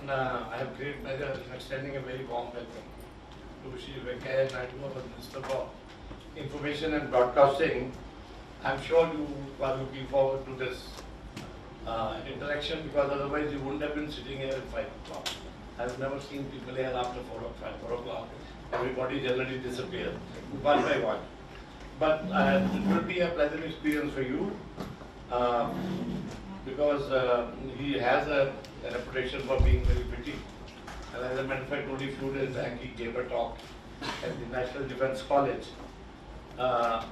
I have great pleasure in extending a very warm welcome to Shri Venkaiah Naidu, our Minister for Information and Broadcasting. I'm sure you are looking forward to this interaction, because otherwise you wouldn't have been sitting here at 5 o'clock. I've never seen people here after 4 or 5, 4 o'clock. Everybody generally disappears, one by one. But it will be a pleasant experience for you, because he has a reputation for being very witty. And as a matter of fact, only a few days back he gave a talk at the National Defence College. I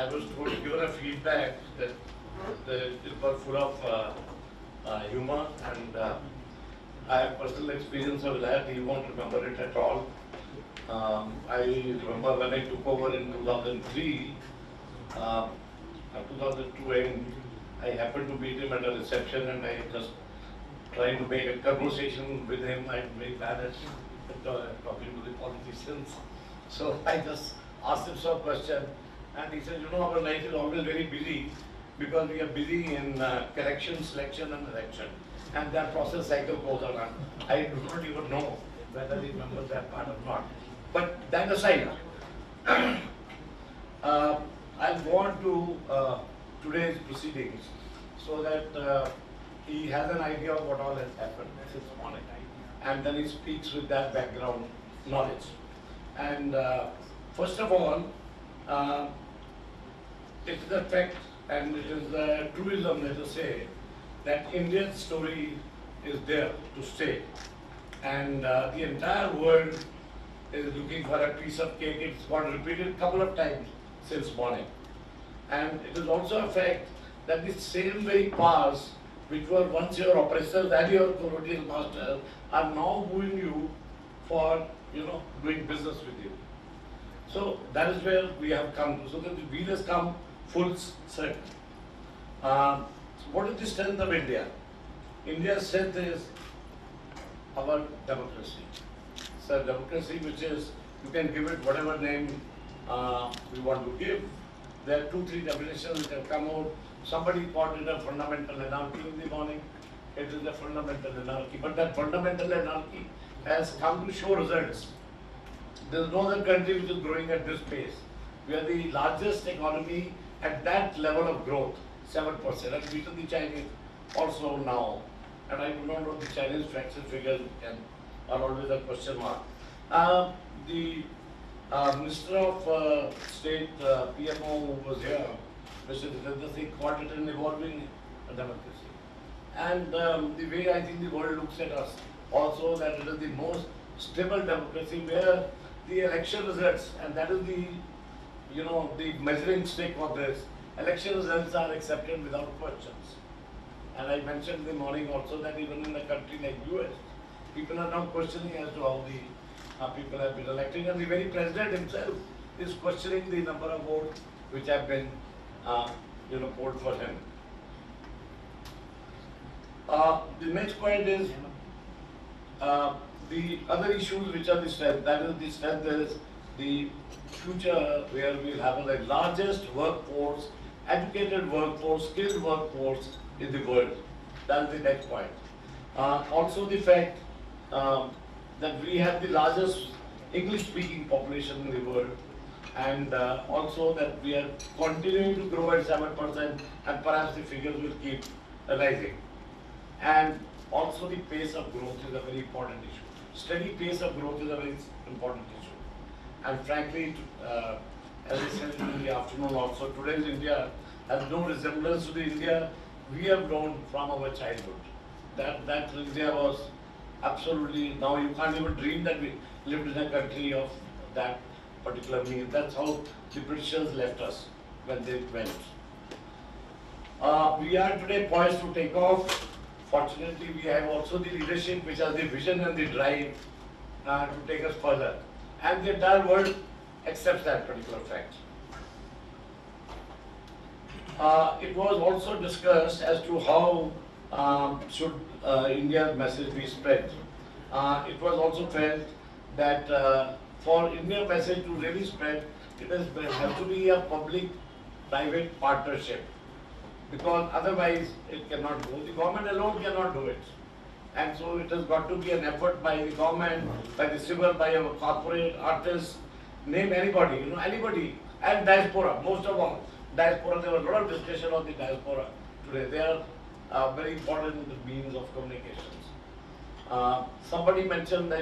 was given a feedback that it was full of humor, and I have personal experience of that. He won't remember it at all. I remember when I took over in 2003, 2002 end, I happened to meet him at a reception, and I just trying to make a conversation with him. I'm very bad at talking to the politicians. So I just asked him some question, and he said, you know, our life is always very busy, because we are busy in correction, selection and election. And that process cycle goes on. I do not even know whether he remembers that part or not. But that aside, I want to today's proceedings so that he has an idea of what all has happened since morning, and then he speaks with that background knowledge. And first of all, it is a fact, and it is a truism, let us say, that India's story is there to stay, and the entire world is looking for a piece of cake. It's got repeated a couple of times since morning. And it is also a fact that the same very powers which were once your oppressors and your colonial masters are now wooing you for, doing business with you. So that is where we have come to. So that the wheel has come full circle. So what is the strength of India? India's strength is our democracy. It's a democracy which is, you can give it whatever name we want to give. There are 2-3 definitions which have come out. Somebody called it a fundamental anarchy in the morning. It is a fundamental anarchy. But that fundamental anarchy has come to show results. There is no other country which is growing at this pace. We are the largest economy at that level of growth, 7%. And beaten the Chinese also now. And I do not know the Chinese facts and figures are always a question mark. The Minister of State, PMO, who was here, Mr. Vivekananda, called it an evolving democracy. And the way I think the world looks at us, also that it is the most stable democracy where the election results, and that is the, the measuring stick of this, election results are accepted without questions. And I mentioned in the morning also that even in a country like US, people are now questioning as to how the people have been elected, and the very president himself is questioning the number of votes which have been, polled for him. The next point is the other issues which are the strength. That is, the strength is the future where we will have the largest workforce, educated workforce, skilled workforce in the world. That is the next point. Also the fact that we have the largest English-speaking population in the world, and also that we are continuing to grow at 7%, and perhaps the figures will keep rising. And also the pace of growth is a very important issue. Steady pace of growth is a very important issue. And frankly, as I said in the afternoon also, today's India has no resemblance to the India we have known from our childhood. That India was absolutely, now you can't even dream that we lived in a country of that particular meaning. That's how the Britishers left us when they went. We are today poised to take off. Fortunately, we have also the leadership which has the vision and the drive to take us further. And the entire world accepts that particular fact. It was also discussed as to how should India's message be spread. It was also felt that for India's message to really spread, it has to be a public-private partnership. because otherwise it cannot go. The government alone cannot do it. And so it has got to be an effort by the government, by the civil, by our corporate, artists, name anybody, anybody, and diaspora, most of all. Diaspora, there was a lot of discussion on the diaspora today. They are very important means of communications. Somebody mentioned that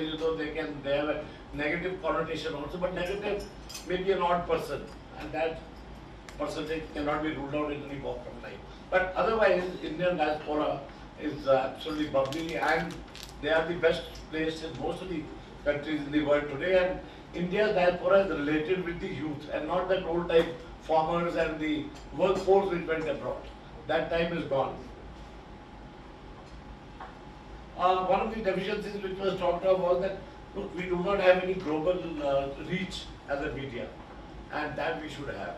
they have a negative connotation also, but negative may be an odd person, and that percentage cannot be ruled out in any walk of life. But otherwise, Indian diaspora is absolutely bubbly, and they are the best placed in most of the countries in the world today. And India's diaspora is related with the youth, and not that old type farmers and the workforce which went abroad. That time is gone. One of the deficiencies which was talked of was that, look, we do not have any global reach as a media, and that we should have.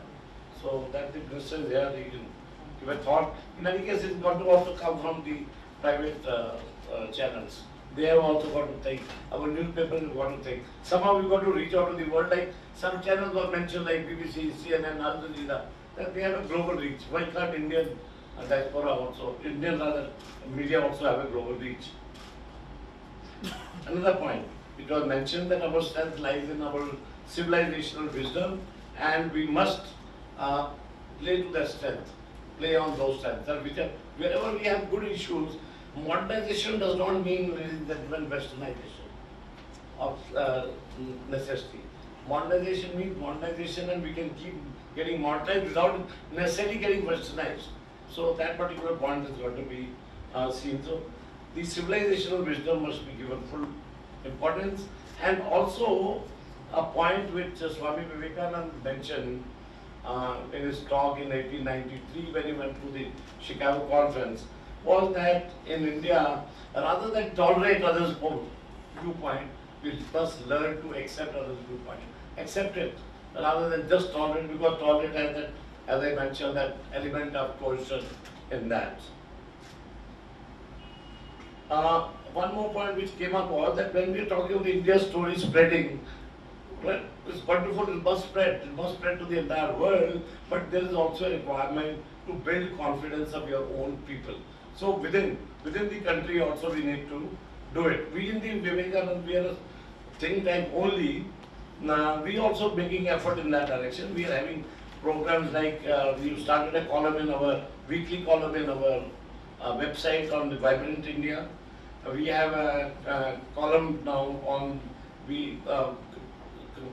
So that the minister is here, he can give a thought. In any case, it's got to also come from the private channels. They have also got to think. Our newspapers have got to think. Somehow we've got to reach out to the world. Like some channels were mentioned, like BBC, CNN, Al Jazeera, that they have a global reach. Why can't Indian diaspora also, Indian rather, media also have a global reach? Another point, it was mentioned that our strength lies in our civilizational wisdom, and we must play to that strength, play on those strengths. And wherever we have good issues, modernization does not mean that even westernization of necessity. Modernization means modernization, and we can keep getting modernized without necessarily getting westernized. So that particular point has got to be seen. So the civilizational wisdom must be given full importance, and also a point which Swami Vivekananda mentioned in his talk in 1893 when he went to the Chicago conference, was that in India, rather than tolerate others' viewpoint, we must learn to accept others' viewpoint. Accept it, rather than just tolerate, because tolerate has that, as I mentioned, that element of coercion in that. One more point which came up was that when we are talking of India's story spreading, well, it's wonderful, it must spread to the entire world, but there is also a requirement to build confidence of your own people. So within the country also we need to do it. We in the Vivekananda, we are a think tank only. We also making effort in that direction. We are having programs like we started a column in our weekly column in our website on the Vibrant India. We have a column now on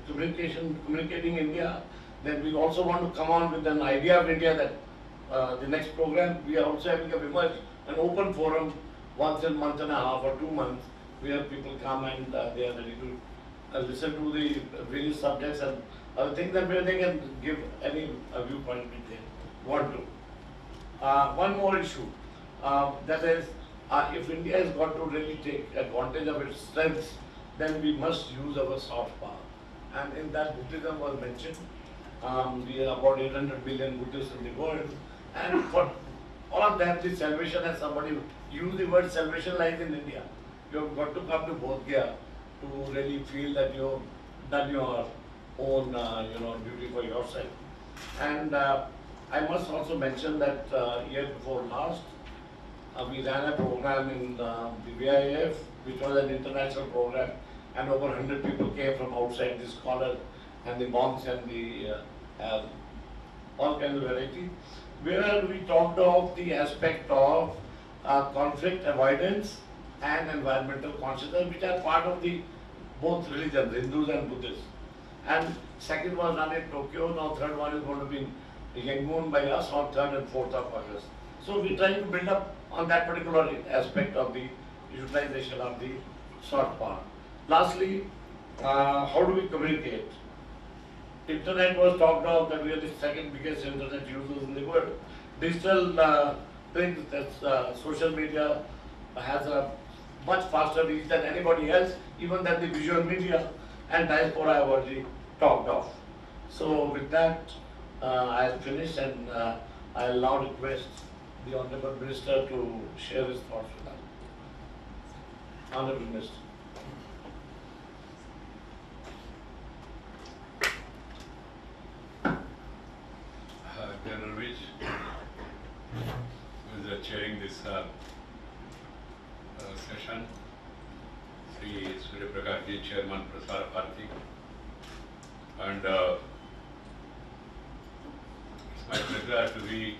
communicating India. Then we also want to come on with an idea of India that the next program we are also having an open forum once in a month and a half or 2 months where people come and they are ready to listen to the various subjects and other things that where they can give any viewpoint which they want to. One more issue, that is, if India has got to really take advantage of its strengths, then we must use our soft power. And in that, Buddhism was mentioned. We are about 800 billion Buddhists in the world, and for all of that, the salvation, as somebody used the word salvation, lies in India. You have got to come to Bodh Gaya to really feel that you have done your own, duty for yourself. And I must also mention that year before last, we ran a program in the VIF, which was an international program, and over 100 people came from outside, the scholars and the monks and the all kinds of variety, where we talked of the aspect of conflict avoidance and environmental consciousness, which are part of the both religions, Hindus and Buddhists. And second was run in Tokyo, now third one is going to be in Yangon by us on 3rd and 4th of August. So we're trying to build up on that particular aspect of the utilization of the soft power. Lastly, how do we communicate? Internet was talked of, that we are the second biggest internet users in the world. Digital things, that's social media has a much faster reach than anybody else, even than the visual media, and diaspora I have already talked of. So with that, I have finished, and I will now request the Honorable Minister to share his thoughts with us. Honorable Minister. Dear Ravish, chairing this session, Shri Chairman Prasara Bharati, and it's my pleasure to be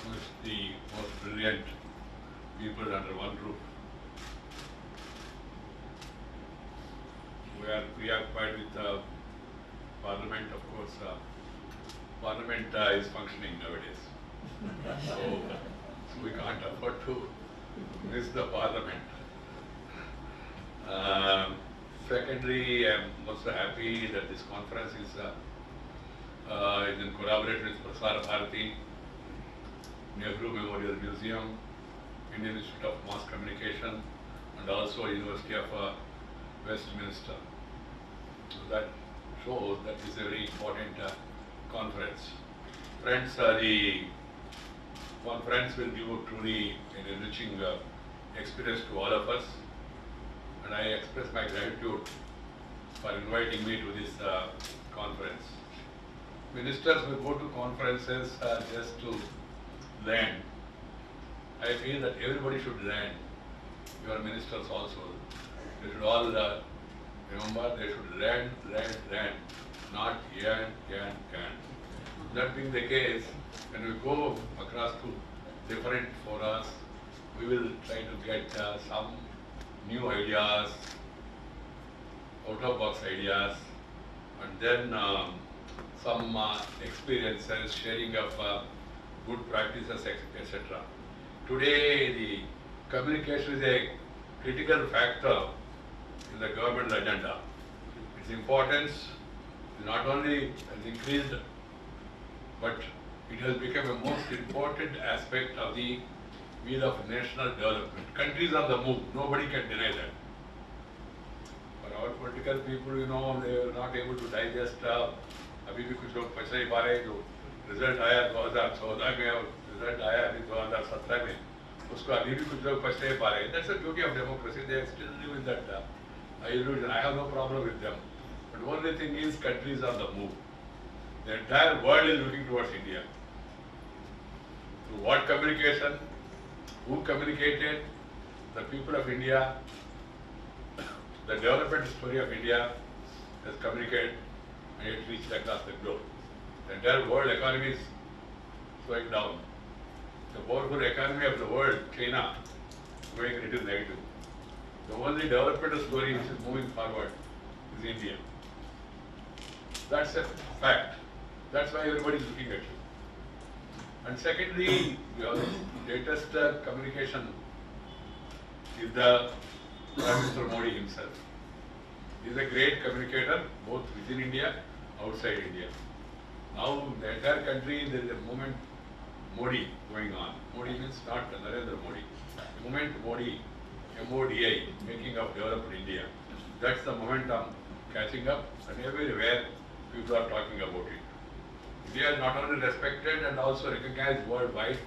with the most brilliant people under one roof. We are quite with Parliament, of course. Parliament is functioning nowadays, so we can't afford to miss the Parliament. Secondly, I'm also happy that this conference is in collaboration with Prasara Bharati, Nehru Memorial Museum, Indian Institute of Mass Communication, and also University of Westminster. So that shows that this is a very important conference. Friends, the conference will give a truly an enriching experience to all of us, and I express my gratitude for inviting me to this conference. Ministers will go to conferences just to learn. I feel that everybody should learn. Your ministers also. They should all remember they should learn, not yearn. That being the case, when we go across to different forums, we will try to get some new ideas, out-of-box ideas, and then some experiences, sharing of good practices, etc. Today, the communication is a critical factor in the government agenda. Its importance not only has increased, but it has become a most important aspect of the wheel of national development. Countries on the move, nobody can deny that. For our political people, you know, they are not able to digest. अभी भी कुछ लोग पढ़ नहीं पा रहे जो result आया 2014 में और रिजल्ट आया अभी 2017 में उसको अभी भी कुछ लोग पढ़ नहीं पा रहे. That's the beauty of democracy. They still live in that illusion. I have no problem with them. But the only thing is countries on the move. The entire world is looking towards India. Through what communication? Who communicated? The people of India. The development story of India has communicated and it reached across the globe. The entire world economy is slowing down. The powerful economy of the world, China, going a little negative. The only development story which is moving forward is India. That's a fact. That's why everybody is looking at you. And secondly, your latest communication is the Prime Minister Modi himself. He is a great communicator, both within India, outside India. Now, in the entire country, there is a movement Modi going on. Modi means not Narendra Modi. The movement Modi, MODI, making of developed India. That's the momentum catching up, and everywhere people are talking about it. India is not only respected and also recognized worldwide.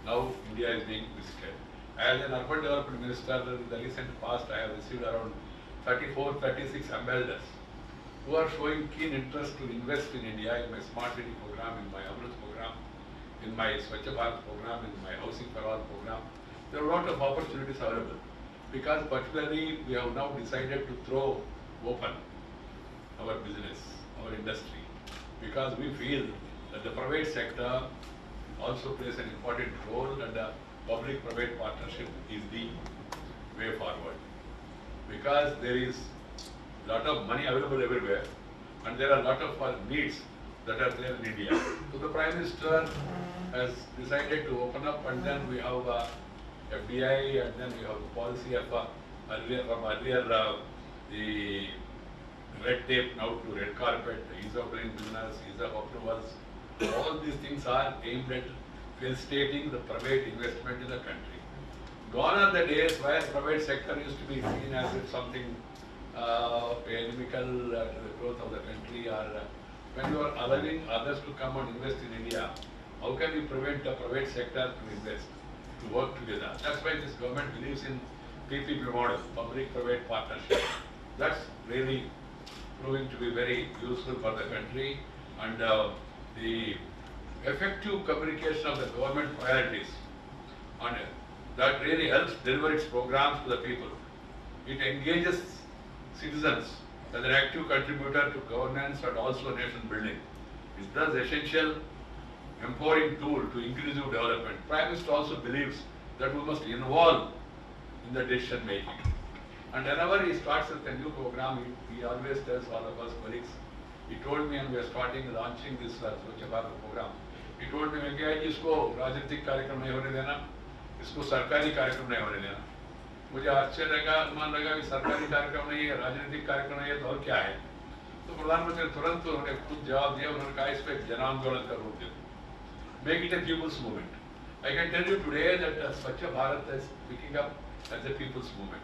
Now, India is being visited. As an urban development minister, in the recent past, I have received around 36 ambassadors who are showing keen interest to invest in India, in my Smart City program, in my Amrit program, in my Swachh Bharat program, in my Housing for All program. There are a lot of opportunities available because particularly we have now decided to throw open our business, our industry, because we feel that the private sector also plays an important role and the public-private partnership is the way forward. Because there is a lot of money available everywhere and there are a lot of needs that are there in India. So the Prime Minister has decided to open up, and then we have FDI, and then we have the policy of earlier the red tape now to red carpet, ease of doing business, ease of approvals. All these things are aimed at facilitating the private investment in the country. Gone are the days where private sector used to be seen as if something inimical to the growth of the country, or when you are allowing others to come and invest in India, how can we prevent the private sector to invest, to work together? That's why this government believes in PPP model, public-private partnership. That's really proving to be very useful for the country, and the effective communication of the government priorities and that really helps deliver its programs to the people. It engages citizens as an active contributor to governance and also nation building. It's thus essential empowering tool to inclusive development. Prime Minister also believes that we must involve in the decision making. And whenever he starts with a new program, he always tells all of us colleagues. He told me, and we are launching this Swachh Bharat program. He told me, Venkaiah ji, इसको राजनीतिक कार्यक्रम नहीं होने देना, इसको सरकारी कार्यक्रम नहीं होने देना. मुझे आश्चर्य लगा, अनुमान लगा कि सरकारी कार्यक्रम नहीं है, राजनीतिक कार्यक्रम नहीं है, तो और क्या है? तो प्रधानमंत्री तुरंत उन्होंने खुद जवाब दिया, उन्होंने कहा इस पे जन आंदोलन का रूप दे, make it a people's movement. I can tell you today that Swachh Bharat is picking up as a people's movement.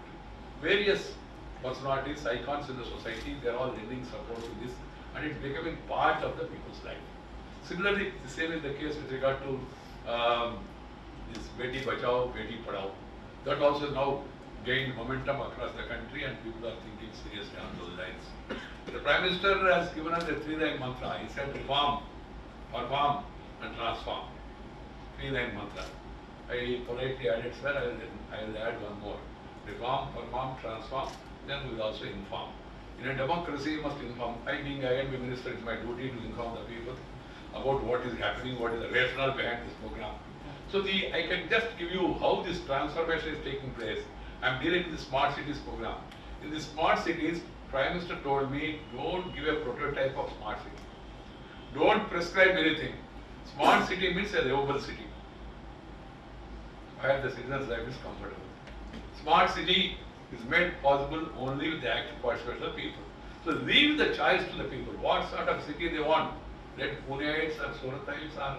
Various personalities, icons in the society, they are all lending support to this, and it's becoming part of the people's life. Similarly, the same is the case with regard to this Beti Bachao, Beti Padhao. That also now gained momentum across the country, and people are thinking seriously on those lines. The Prime Minister has given us a three-line mantra. He said reform, perform, and transform. Three-line mantra. I politely added, sir, I will add one more. Reform, perform, transform, then we will also inform. In a democracy, you must inform. I, being I am a minister, it's my duty to inform the people about what is happening, what is the rationale behind this program. So I can just give you how this transformation is taking place. I am dealing with the smart cities program. In the smart cities, Prime Minister told me, don't give a prototype of smart city. Don't prescribe anything. Smart city means a livable city, where the citizen's life is comfortable. Smart city is made possible only with the active participation of the people. So leave the choice to the people. What sort of city they want. Let Puneites or Suratites or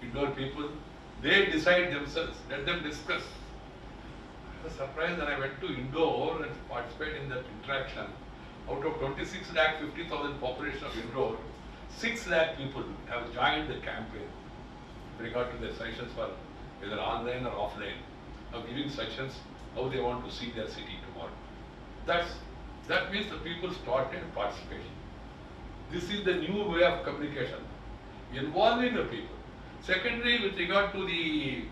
indoor people, they decide themselves. Let them discuss. I was surprised when I went to Indore and participated in that interaction. Out of 26 lakh 50,000 population of Indore, 6 lakh people have joined the campaign with regard to their suggestions for either online or offline, of giving suggestions how they want to see their city tomorrow. That means the people started participation. This is the new way of communication, involving the people. Secondly, with regard to the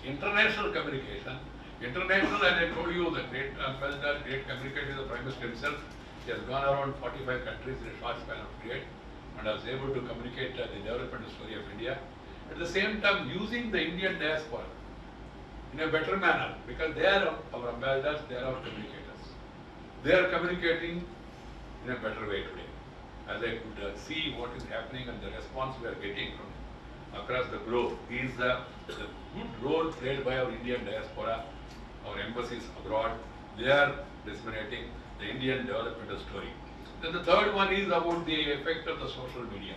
international communication, as I told you, the great ambassador, great communicator, the Prime Minister himself, he has gone around 45 countries in a short span of period and was able to communicate the development story of India. At the same time, using the Indian diaspora in a better manner, because they are our ambassadors, they are our communicators. They are communicating in a better way today. As I could see what is happening and the response we are getting from across the globe is the good role played by our Indian diaspora, our embassies abroad. They are disseminating the Indian development story. Then the third one is about the effect of the social media.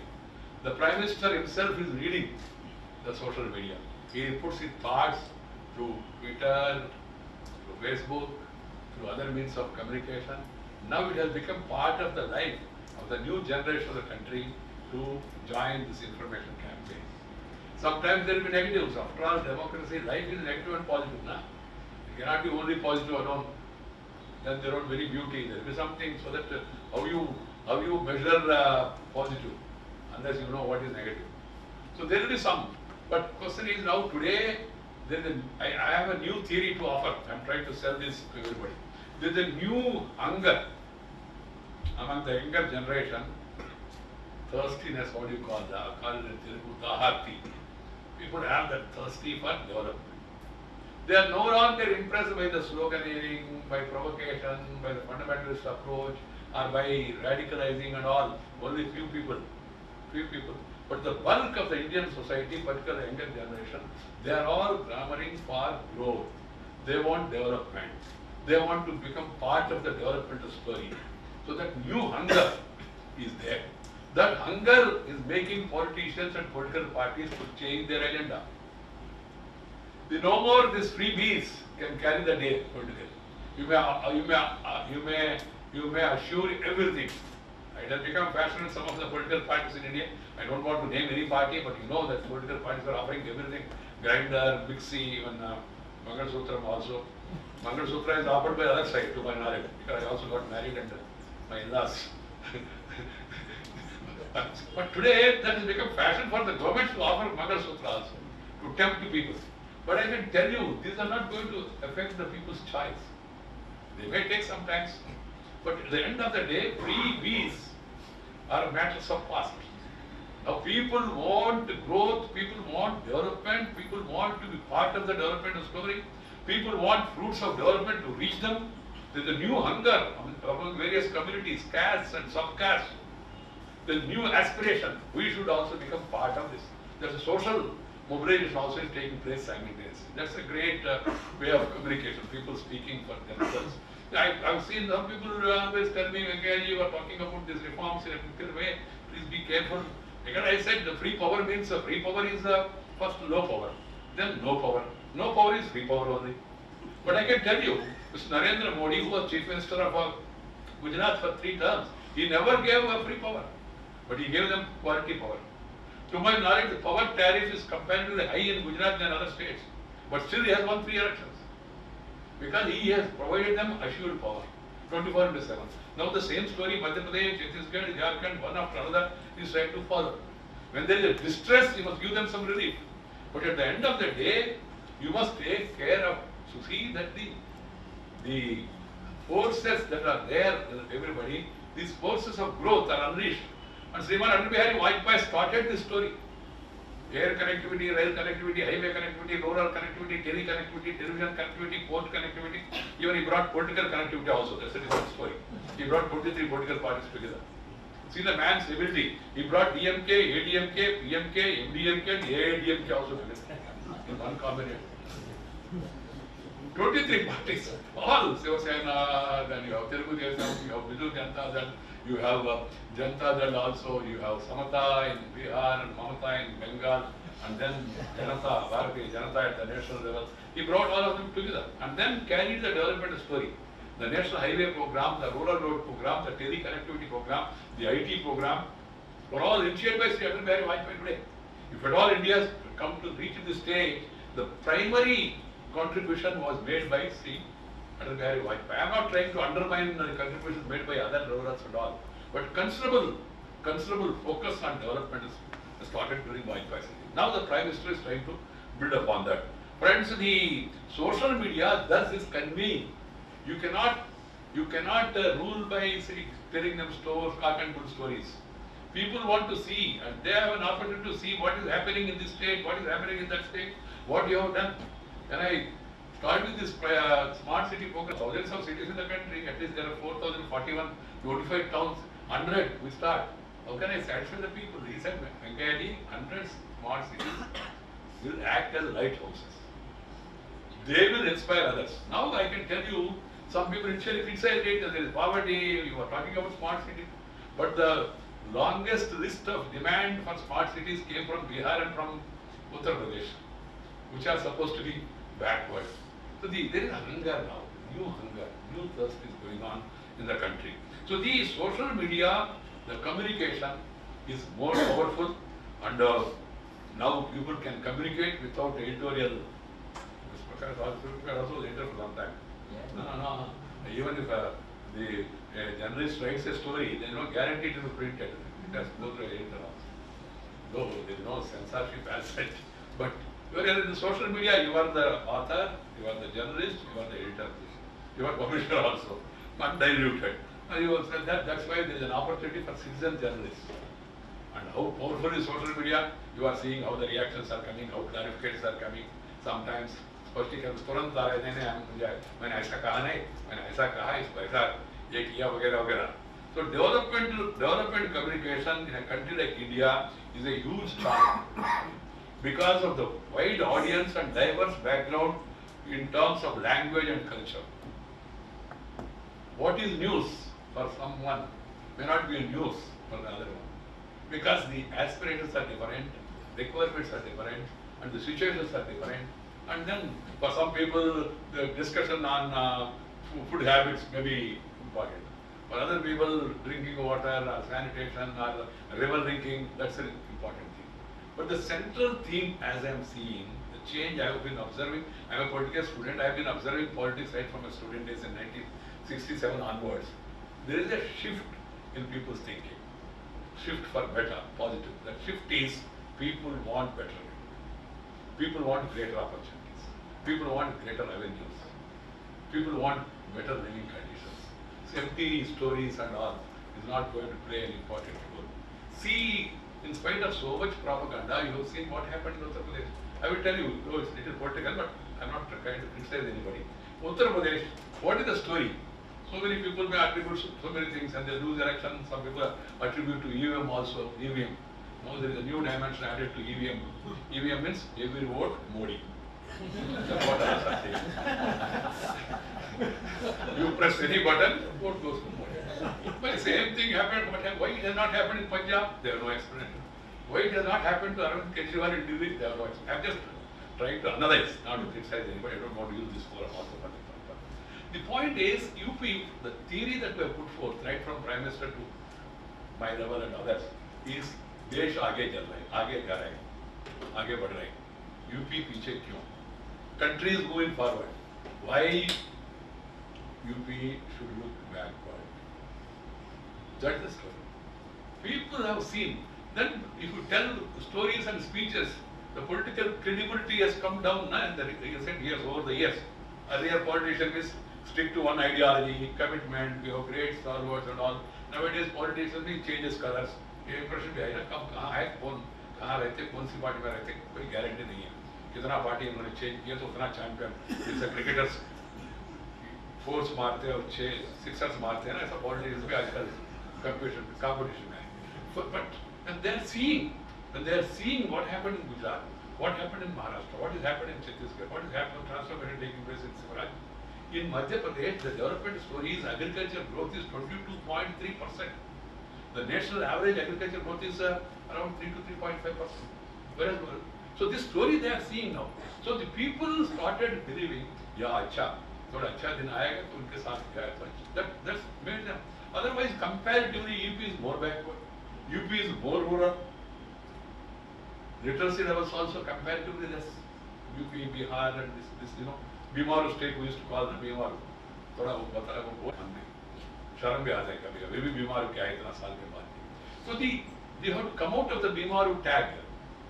The Prime Minister himself is reading the social media. He puts his thoughts through Twitter, through Facebook, through other means of communication. Now it has become part of the life of the new generation of the country to join this information campaign. Sometimes there will be negatives. After all, democracy, life is negative and positive. Nah? It cannot be only positive alone. Then there won't be any beauty. There will be something so that how you measure positive unless you know what is negative. So there will be some. But question is now today, I have a new theory to offer. I am trying to sell this to everybody. There is a new hunger among the younger generation, thirstiness, what do you call that? Call it in Telugu, daharti. People have that thirsty for development. They are no longer impressed by the sloganeering, by provocation, by the fundamentalist approach, or by radicalizing and all. Only few people. But the bulk of the Indian society, particularly the younger generation, they are all clamoring for growth. They want development. They want to become part of the developmental story. So that new hunger is there. That hunger is making politicians and political parties to change their agenda. No more these freebies can carry the day politically. You may assure everything. It has become fashion in some of the political parties in India. I don't want to name any party, but you know that political parties are offering everything. Grinder, Mixi, even Mangal Sutram also. Mangal Sutra is offered by the other side to my knowledge, because I also got married and my in-laws. But today that has become fashion for the government to offer Mangal Sutra also, to tempt people. But I can tell you, these are not going to affect the people's choice. They may take some time, but at the end of the day, freebies are matters of past. Now people want growth, people want development, people want to be part of the development story, people want fruits of development to reach them. There is a new hunger among various communities, castes and sub-castes. There is new aspiration. We should also become part of this. There is a social mobilization also is taking place simultaneously. That's a great way of communication, people speaking for themselves. I've seen some people always tell me, Venkaiah, you are talking about these reforms in a particular way, please be careful. Because I said the free power means free power is first low power, then no power. No power is free power only. But I can tell you, Mr. Narendra Modi, who was Chief Minister of Gujarat for 3 terms, he never gave a free power, but he gave them quality power. To my knowledge, the power tariff is comparatively high in Gujarat than other states, but still he has won 3 elections. Because he has provided them assured power, 24/7. Now the same story, Madhya Pradesh, Chhattisgarh, Jharkhand, one after another is trying to follow. When there is a distress, you must give them some relief. But at the end of the day, you must take care of, to see that the forces that are there, everybody, these forces of growth are unleashed. And Sriman Atal Bihari Vajpayee started this story. Air connectivity, rail connectivity, highway connectivity, rural connectivity, tele connectivity, television connectivity, port connectivity. Even he brought political connectivity also. That's a different story. He brought 23 political parties together. See the man's ability. He brought DMK, ADMK, PMK, MDMK and AIDMK also together in one combination. 23 parties, all Shiva Sena, then you have Telugu Desam, you have Biju Janata Dal, you have Janata Dal also, you have Samata in Bihar and Mamata in Bengal, and then Janata, Bharatiya Janata at the national level. He brought all of them together and then carried the development story. The National Highway Program, the Rural Road Program, the Tele Connectivity Program, the IT Program, were all initiated by Shri Atal Bihari Vajpayee today. If at all India has come to reach this stage, the primary contribution was made by Shri Atal Bihari Vajpayee. I am not trying to undermine the contributions made by other rulers at all, but considerable focus on development is started during Vajpayee's regime. Now the Prime Minister is trying to build upon that. Friends, the social media does this conveying. You cannot rule by telling them cock and bull stories. People want to see, and they have an opportunity to see what is happening in this state, what is happening in that state, what you have done. When I started this smart city program, thousands of cities in the country, at least there are 4,041 notified towns, 100 we start. How can I satisfy the people? He said, Venkaiah, 100 smart cities will act as lighthouses. They will inspire others. Now I can tell you, some people initially criticized it that there is poverty, you are talking about smart cities. But the longest list of demand for smart cities came from Bihar and from Uttar Pradesh, which are supposed to be backward. So there is hunger now, new thirst is going on in the country. So the social media, the communication is more powerful, and now people can communicate without editorial. Mr. Prakash also editor for some time. No. Even if the journalist writes a story, there is no guarantee to be printed. It has to go through an editor also. Though there is no censorship as such. But whereas in the social media, you are the author, you are the journalist, you are the editor, you are publisher also, not diluted. That's why there is an opportunity for citizen journalists. And how powerful is social media? You are seeing how the reactions are coming, how clarifications are coming. Sometimes स्पष्टीकरण तुरंत आ रहे हैं, मैंने ऐसा कहा नहीं, मैंने ऐसा कहा, इसको ऐसा ये किया वगैरह वगैरह. So development communication in a country like India is a huge challenge because of the wide audience and diverse background in terms of language and culture. What is news for someone may not be news for the other one, because the aspirations are different, requirements are different, and the situations are different. And then for some people, the discussion on food habits may be important. For other people, drinking water or sanitation or river drinking, that's an important thing. But the central theme, as I am seeing, the change I have been observing, I am a political student, I have been observing politics right from my student days in 1967 onwards. There is a shift in people's thinking. Shift for better, positive. That shift is people want better. People want greater opportunities. People want greater revenues. People want better living conditions. So empty stories and all is not going to play an important role. See, in spite of so much propaganda, you have seen what happened in Uttar Pradesh. I will tell you, though it's little political, but I'm not trying to criticize anybody. Uttar Pradesh, what is the story? So many people may attribute so many things and they lose election. Some people attribute to EVM also, EVM. Now there is a new dimension added to EVM. EVM means every vote, Modi. That's what others are saying. You press any button, vote goes to Modi. But the same thing happened, but why it has not happened in Punjab? They have no explanation. Why it has not happened to Arvind Kejriwal in Delhi? They have no explanation. I'm just trying to analyze, not to criticize anybody. I don't want to use this forum also for the purpose. The point is, UP, the theory that we have put forth, right from Prime Minister to my level and others, is देश आगे चल रहा है, आगे जा रहा है, आगे बढ़ रहा है. यूपी पीछे क्यों? Country is moving forward. Why UP should look backward? That's the story. People have seen. Then if you tell stories and speeches, the political credibility has come down in the recent years, over the years. Earlier politician is stick to one ideology, commitment, we have great stalwarts and all. Nowadays politicians changes colors. ये प्रश्न भी आया कब कहाँ है कहाँ रहते कौन सी पार्टी में रहते कोई गारंटी नहीं है कितना पार्टी उन्होंने चेंज किया तो उतना चैंपियन जैसे क्रिकेटर्स फोर्स मारते हैं और 6 सिक्सर्स मारते हैं ना ऐसा पॉलिटिक्स भी आजकल कंपटीशन में है but and they are seeing what happened in Gujarat, what happened in Maharashtra, what is happening in Chhattisgarh, what is happening transformation taking place in Sivaraj. In Madhya Pradesh, the development story is agriculture growth is 22.3%. The national average agriculture growth is around 3 to 3.5%. Whereas, so this story they are seeing now. So the people started believing, yeah, acha, thoda acha din aayega to unke saath gaya to that's made them. Otherwise, comparatively, UP is more backward. UP is more rural. Literacy levels also comparatively less. UP, Bihar, and this Bimaru state we used to call them Bimaru. थोड़ा वो बताया वो हमने शर्म भी आ जाए कभी कभी भी बीमारू क्या है इतना साल के बाद. So they have to come out of the BIMARU tag.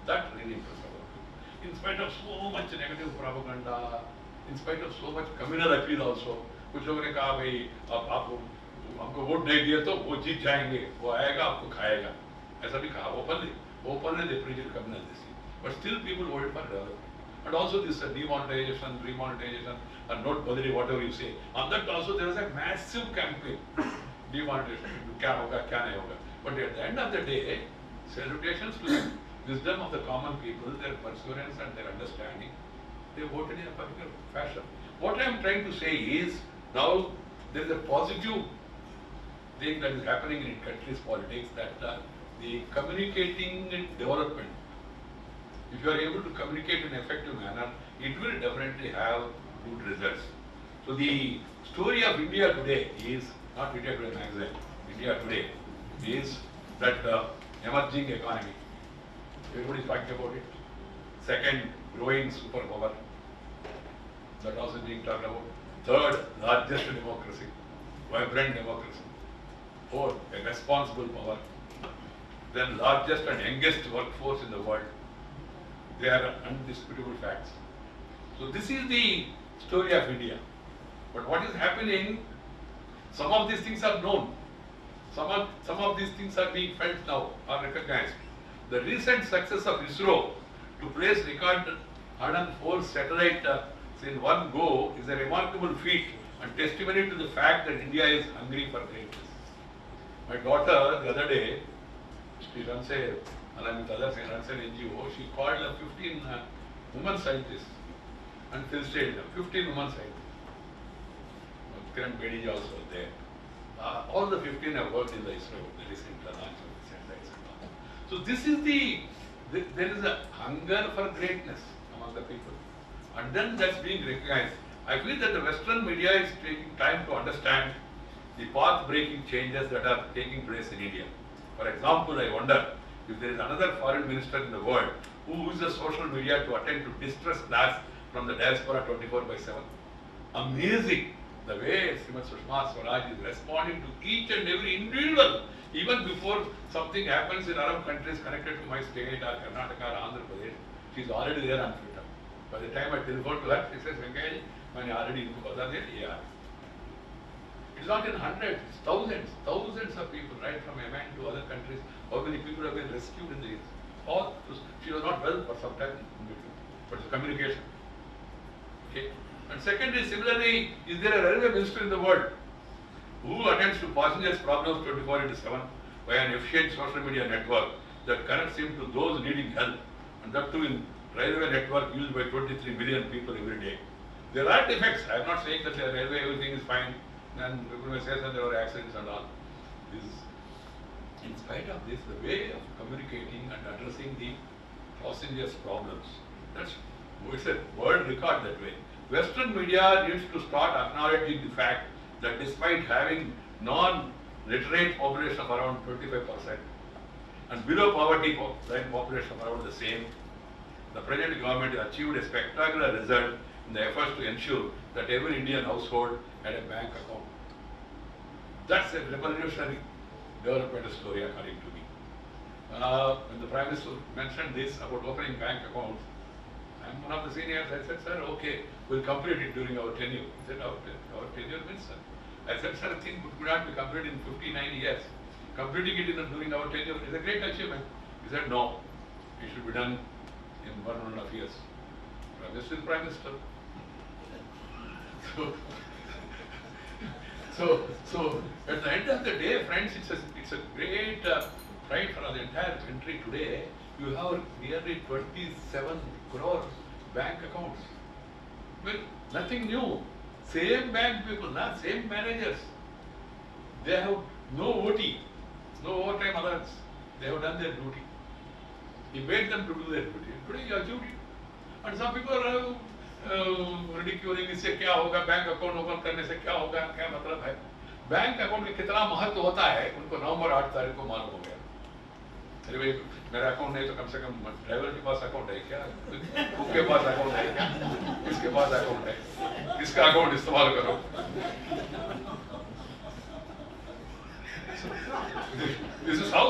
That really impressed our people. In spite of so much negative propaganda, in spite of so much communal appeal also, कुछ लोगों ने कहा भाई आपको हमको वोट नहीं दिया तो वो जीत जाएंगे, वो आएगा आपको खाएगा, ऐसा भी कहा openly they preached communal this thing. But still people voted for development. And also this demonetization, remonetization, and note badri, whatever you say. On that also there was a massive campaign. Demonetization, kya hoga, kya nahi hoga. But at the end of the day, salutations to the wisdom of the common people, their perseverance and their understanding, they voted in a particular fashion. What I am trying to say is, now there is a positive thing that is happening in country's politics, that the communicating development, if you are able to communicate in an effective manner, it will definitely have good results. So the story of India today is, not India Today magazine, India today is that emerging economy. Everybody is talking about it. Second, growing superpower. That also being talked about. Third, largest democracy, vibrant democracy. Fourth, a responsible power. Then largest and youngest workforce in the world. They are undisputable facts. So this is the story of India. But what is happening, some of these things are known. Some of these things are being felt now, are recognized. The recent success of ISRO to place record 104 satellites in one go is a remarkable feat and testimony to the fact that India is hungry for greatness. My daughter, the other day, she runs along with others, runs an NGO. She called 15 women scientists and felicitated them. 15 women scientists. Kiran Bedi is also there. All the 15 have worked in the ISRO, the recent launch of the satellites. So this is there is a hunger for greatness among the people. And then that's being recognized. I feel that the Western media is taking time to understand the path-breaking changes that are taking place in India. For example, I wonder if there is another foreign minister in the world who uses social media to attend to distress class from the diaspora 24/7. Amazing the way Srimati Sushma Swaraj is responding to each and every individual, even before something happens in Arab countries connected to my state or Karnataka or Andhra Pradesh. She is already there on Twitter. By the time I telephoned to her, she says, Venkaiah, I already bata diya, yeah. It's not in hundreds, it's thousands of people, right from Yemen to other countries. How many people have been rescued in the years? All, she was not well for some time, but it's communication. Okay. And secondly, similarly, is there a railway minister in the world who attends to passengers' problems 24/7 by an efficient social media network that connects him to those needing help, and that too in railway network used by 23 million people every day? There are defects. I am not saying that the railway everything is fine, and people may say that there were accidents and all. In spite of this, the way of communicating and addressing the passengers' problems, it's a world record that way. Western media needs to start acknowledging the fact that despite having non-literate population of around 25% and below poverty line population of around the same, the present government has achieved a spectacular result in the efforts to ensure that every Indian household had a bank account. That's a revolutionary development story according to me. When the Prime Minister mentioned this about opening bank accounts, I'm one of the seniors. I said, sir, okay, we'll complete it during our tenure. He said, our tenure means, sir. I said, sir, I think it could not be completed in 59 years. Completing it during our tenure is a great achievement. He said, no, it should be done in 1.5 years. This is Prime Minister. So at the end of the day, friends, it's a great pride for the entire country today. You have nearly 27 crore bank accounts. Well, nothing new. Same bank people, same managers. They have no OT, no overtime allowance. They have done their duty. He made them to do their duty. Today you achieved it. And some people are ridiculing, इससे क्या होगा, bank account open करने से क्या होगा, क्या मतलब है? बैंक अकाउंट में कितना महत्व होता है, उनको नवंबर 8 तारीख को मालूम हो गया। अरे भाई, मेरा अकाउंट नहीं तो कम से कम ड्राइवर के पास अकाउंट है क्या? उसके पास अकाउंट है क्या? इसके पास अकाउंट है, इसका अकाउंट इस्तेमाल करो। This is how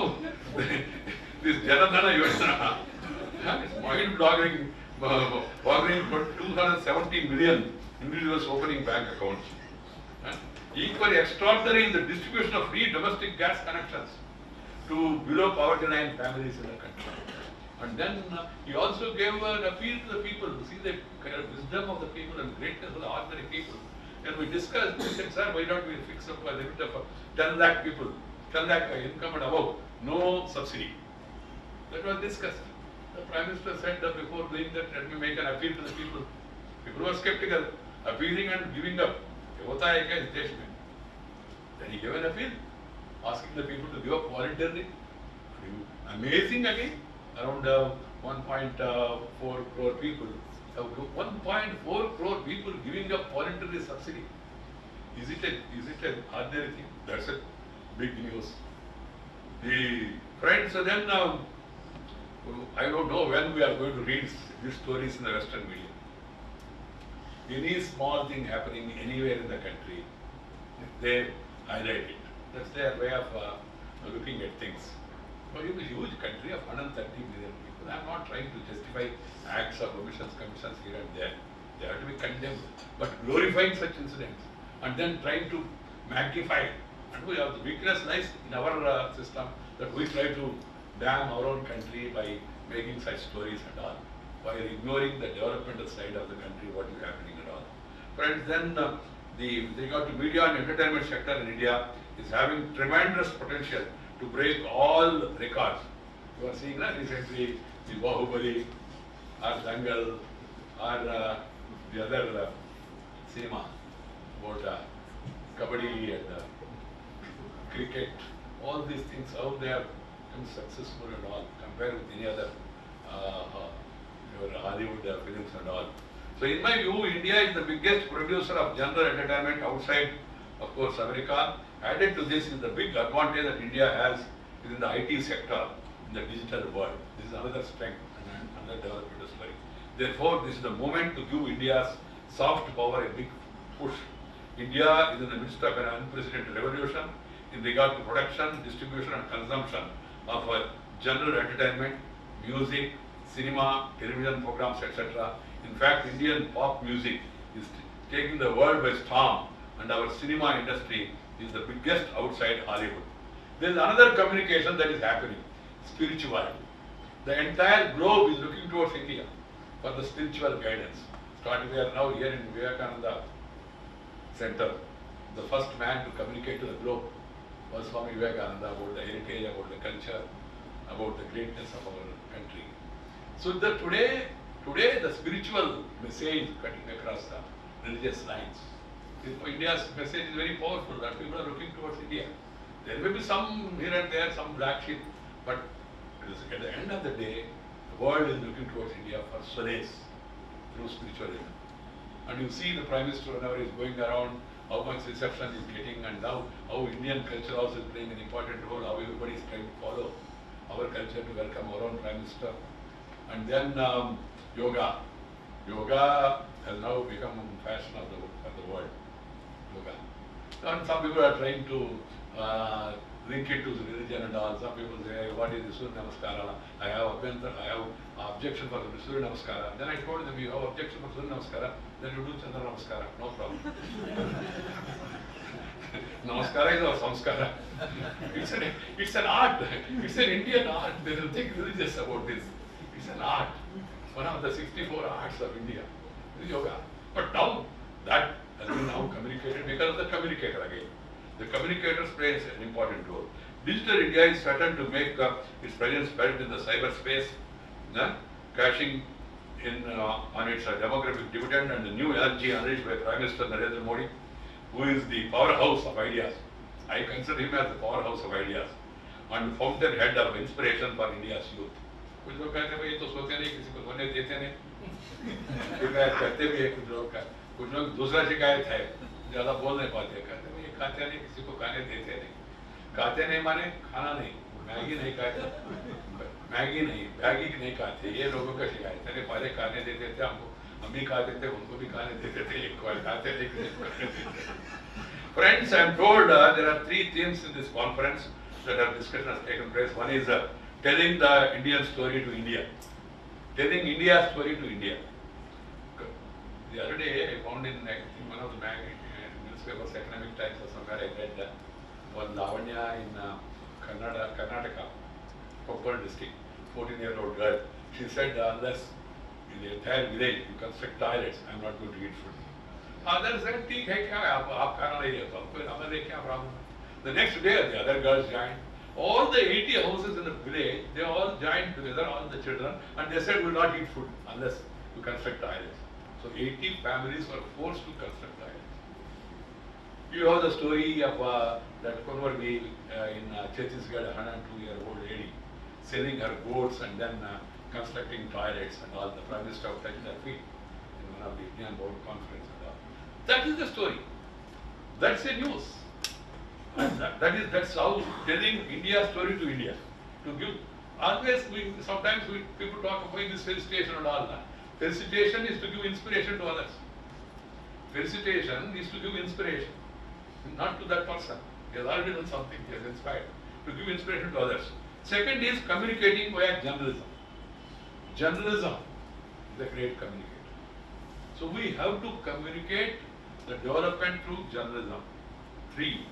this Janadhana Yojana is mind-boggling. Boggling for 270 million individuals opening bank accounts. Equally extraordinary in the distribution of free domestic gas connections to below poverty line families in the country. And then he also gave an appeal to the people to see the kind of wisdom of the people and greatness of the ordinary people. And we discussed, we said, sir, why don't we fix up a limit of 10 lakh people, 10 lakh income and above, no subsidy. That was discussed. The Prime Minister said that before doing that, let me make an appeal to the people. People were skeptical, appealing and giving up. Then he gave an appeal, asking the people to give up voluntarily. Amazing again, around 1.4 crore people. 1.4 crore people giving up voluntary subsidy. Is it an ordinary thing? That's a big news. The friends, so then I don't know when we are going to read these stories in the Western media. Any small thing happening anywhere in the country, they highlight it. That's their way of looking at things. So it's a huge country of 130 million people. I'm not trying to justify acts of omissions, commissions here and there. They have to be condemned. But glorifying such incidents and then trying to magnify. And we have the weakness lies in our system that we try to damn our own country by making such stories and all, while ignoring the developmental side of the country, what is happening and all. Friends, then with regard to media and entertainment sector in India is having tremendous potential to break all records. You are seeing that recently the Bahubali or Dangal or the other cinema about Kabaddi and cricket, all these things, how they have become successful and all, compared with any other Hollywood films and all. So in my view, India is the biggest producer of general entertainment outside, of course, America. Added to this is the big advantage that India has within the IT sector in the digital world. This is another strength and another development story. Therefore, this is the moment to give India's soft power a big push. India is in the midst of an unprecedented revolution in regard to production, distribution and consumption of general entertainment, music, cinema, television programs, etc. In fact, Indian pop music is taking the world by storm, and our cinema industry is the biggest outside Hollywood. There is another communication that is happening, spirituality. The entire globe is looking towards India for the spiritual guidance. We are now here in Vivekananda Center. The first man to communicate to the globe was Swami Vivekananda about the heritage, about the culture, about the greatness of our country. So today the spiritual message cutting across the religious lines. India's message is very powerful, that people are looking towards India. There may be some here and there, some black sheep, but at the end of the day, the world is looking towards India for solace through spiritualism. And you see the Prime Minister whenever he is going around, how much reception he is getting, and how Indian culture also is playing an important role, how everybody is trying to follow our culture to welcome our own Prime Minister. And then yoga. Yoga has now become a fashion of the world. Yoga. And some people are trying to link it to religion and all. Some people say, what is the Surya Namaskara? I have objection for the Surya Namaskara. Then I told them, you have objection for Surya Namaskara, then you do Chandra Namaskara, no problem. Namaskara is our samskara. It's an art. It's an Indian art. There is nothing religious about this. It's an art. One of the 64 arts of India is yoga. But now that has been now communicated because of the communicator again. The communicators play an important role. Digital India is certain to make its presence felt in the cyberspace, cashing in on its demographic dividend and the new energy unleashed by Prime Minister Narendra Modi, who is the powerhouse of ideas. I consider him as the powerhouse of ideas and the fountainhead of inspiration for India's youth. कुछ लोग कहते हैं भाई ये तो सोते नहीं, किसी को सोने देते नहीं, शिकायत करते भी है कुछ लोग दूसरा शिकायत है, ज़्यादा बोल नहीं पाते, कहते भाई ये खाते नहीं, किसी को खाने देते नहीं, खाते नहीं माने खाना नहीं, मैगी नहीं खाते, मैगी नहीं खाते, ये लोगों का शिकायत है, पहले खाने देते थे हमको, हम भी खाते थे, उनको भी खाने देते थे, एक बार खाते थे, किसी को खाने देते थे. Friends, I am told there are 3 themes in this conference that our discussion has taken place. One is telling the Indian story to India, telling India's story to India. The other day I found in one of the newspapers, Economic Times or somewhere, I read one Lavanya in Karnataka, Koppal district, 14-year-old girl. She said, unless in the entire village you construct toilets, I am not going to eat food. Others said, ठीक है क्या आप खाना नहीं देता कोई हमारे क्या problem. The next day the other girls joined. All the 80 houses in the village, they all joined together, all the children, and they said we will not eat food unless you construct toilets. So 80 families were forced to construct toilets. You know the story of that Konwargi in Chhattisgarh, a 102-year-old lady selling her goats and then constructing toilets and all. The Prime Minister was touching her feet in one of the Indian Board conference and all. That is the story. That's a news. That's how telling India's story to India. To give always sometimes people talk about this felicitation and all that. Felicitation is to give inspiration to others. Felicitation is to give inspiration, not to that person. He has already done something, he has inspired. To give inspiration to others. Second is communicating via journalism. Journalism is a great communicator. So we have to communicate the development through journalism. 3.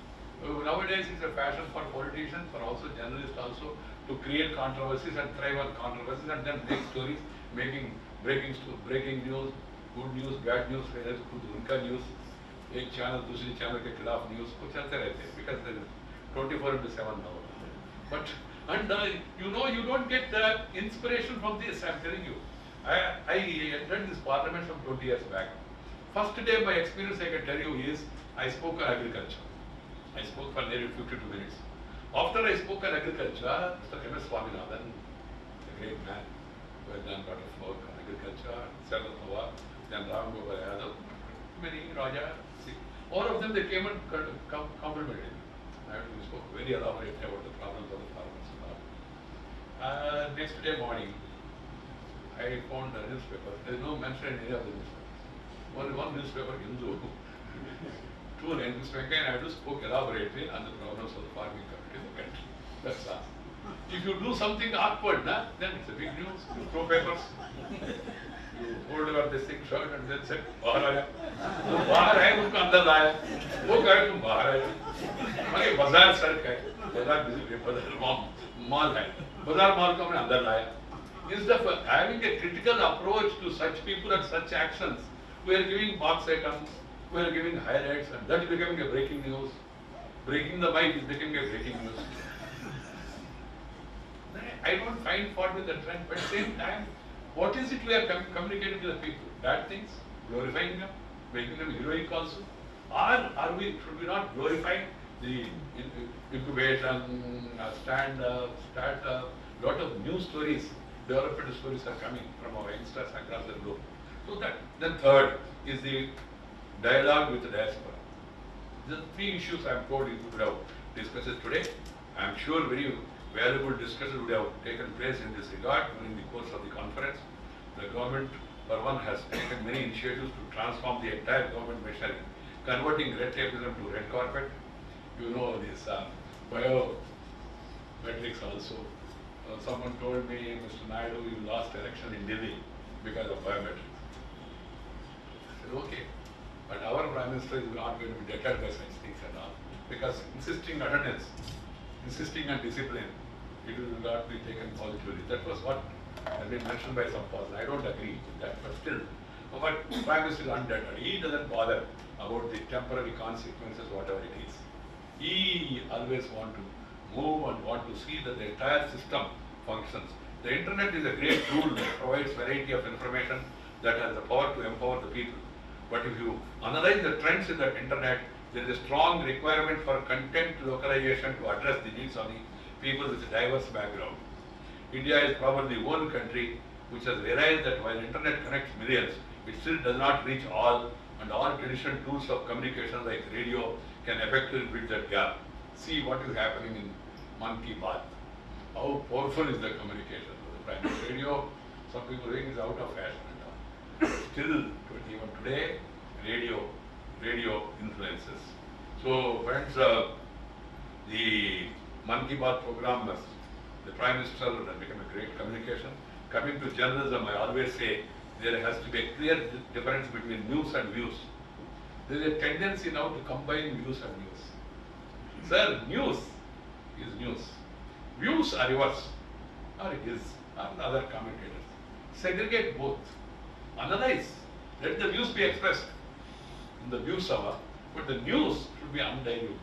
Nowadays it's a fashion for politicians, for also journalists also, to create controversies and thrive on controversies and then make stories, making breaking news, good news, bad news, उनका news, एक channel दूसरी channel के खिलाफ news को चलते रहते हैं because there is 24/7 now. But you don't get inspiration from this. I am telling you. I entered this parliament some 20 years back. First day my experience I can tell you is I spoke on agriculture. I spoke for nearly 52 minutes. After I spoke on agriculture, Mr. M.S. Swaminathan, the great man, who has done a lot of work on agriculture, Sardat Pawar, then Ram Gopal Yadav, many Raja, all of them they came and complimented me. We spoke very elaborately about the problems of the farmers and all. Next day morning, I found a newspaper. There is no mention in any of the newspapers. Only one newspaper, Hindu. 2 lines, Venkaiah Naidu spoke elaborately on the problems of the farming community in the country. That's all. If you do something awkward, then it's a big news. You throw papers. You hold your this thing shirt and then said, बाहर आया, बाहर है उनको अंदर लाया, वो कहे तुम बाहर आए, मगर बाजार सड़क है, बाजार mall है, बाजार mall को हमने अंदर लाया. Instead of having a critical approach to such people and such actions, we are giving box items, we are giving highlights, and that is becoming a breaking news. Breaking the mic is becoming a breaking news. I don't find fault with the trend, but at the same time, what is it we are communicating to the people? Bad things? Glorifying them? Making them heroic also? Should we not glorify the incubation, stand-up, start-up? Lot of new stories, development stories are coming from our youngsters across the globe. So that, then third is the dialogue with the diaspora. The three issues I am told you would have discussed today. I am sure very valuable discussion would have taken place in this regard during the course of the conference. The government, for one, has taken many initiatives to transform the entire government machinery, converting red tapeism to red carpet. You know this biometrics also. Someone told me, Mr. Naidu, you lost election in Delhi because of biometrics. I said, okay. But our Prime Minister is not going to be deterred by such things and all. Because insisting attendance, insisting on discipline, it will not be taken positively. That was what has been mentioned by some person. I don't agree with that, but still. But Prime Minister is undeterred. He doesn't bother about the temporary consequences, whatever it is. He always wants to move and want to see that the entire system functions. The internet is a great tool that provides variety of information that has the power to empower the people. But if you analyze the trends in that internet, there is a strong requirement for content localization to address the needs of the people with a diverse background. India is probably the one country which has realized that while internet connects millions, it still does not reach all, and all traditional tools of communication like radio can effectively bridge that gap. See what is happening in Man Ki Baat. How powerful is the communication? The private radio, some people think is out of fashion and all. Still, even today, radio influences. So friends, the Man Ki Baat program, the Prime Minister has become a great communication. Coming to journalism, I always say there has to be a clear difference between news and views. There is a tendency now to combine views and news. Sir, news is news. Views are yours, or his, or other commentators. Segregate both. Analyze. Let the views be expressed in the view hour, but the news should be undiluted.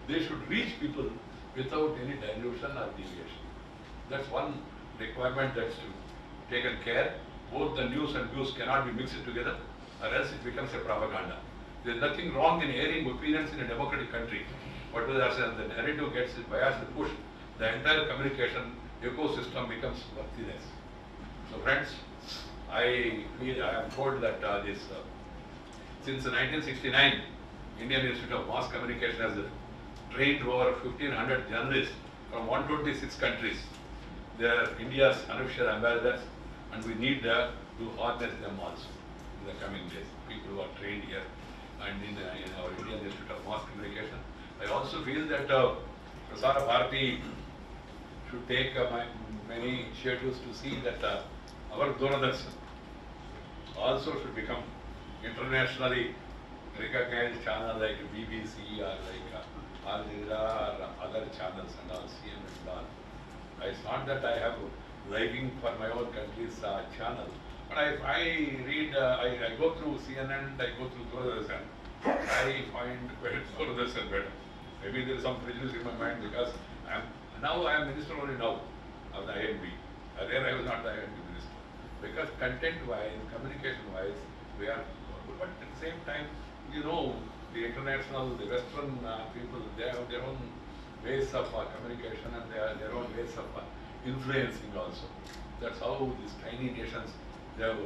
They should reach people without any dilution or deviation. That's one requirement that's to be taken care. Both the news and views cannot be mixed together, or else it becomes a propaganda. There's nothing wrong in airing opinions in a democratic country, but as the narrative gets biased and pushed, the entire communication ecosystem becomes worthless. So friends, I am told that since 1969, Indian Institute of Mass Communication has trained over 1,500 journalists from 126 countries. They are India's unofficial ambassadors, and we need to harness them also in the coming days. People who are trained here and in our Indian Institute of Mass Communication. I also feel that Prasara Bharati should take many initiatives to see that our Doordarshan also should become internationally recognized channel like BBC or like Al Jazeera or other channels and all, CM and all. It's not that I have liking for my own country's channel, but I read, I go through CNN, I go through Doordarshan. I find Doordarshan better. Maybe there is some prejudice in my mind because I am minister only now of the INB. Earlier I was not the INB minister. Because content-wise, communication-wise, we are good. But at the same time, you know, the international, the Western people, they have their own ways of communication and they have their own ways of influencing also. That's how these tiny nations, they have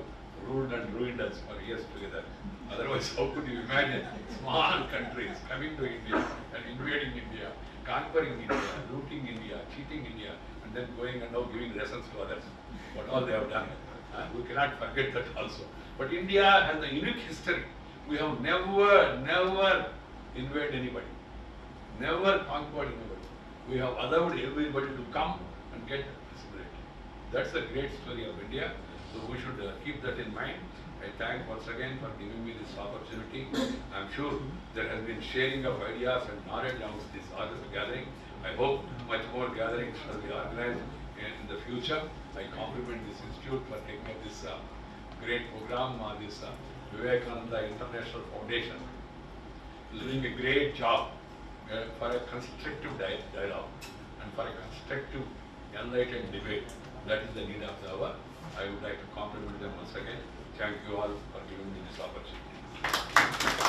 ruled and ruined us for years together. Otherwise, how could you imagine small countries coming to India and invading India, conquering India, looting India, cheating India, and then going and now giving lessons to others, what all they have done. We cannot forget that also. But India has a unique history. We have never invaded anybody, never conquered anybody. We have allowed everybody to come and get assimilated. That's the great story of India. So we should keep that in mind. I thank once again for giving me this opportunity. I'm sure there has been sharing of ideas and knowledge amongst this August gathering. I hope much more gatherings shall be organized in the future. I compliment this institute for taking up this great program, this Vivekananda International Foundation is doing a great job for a constructive dialogue and for a constructive, enlightened debate. That is the need of the hour. I would like to compliment them once again. Thank you all for giving me this opportunity.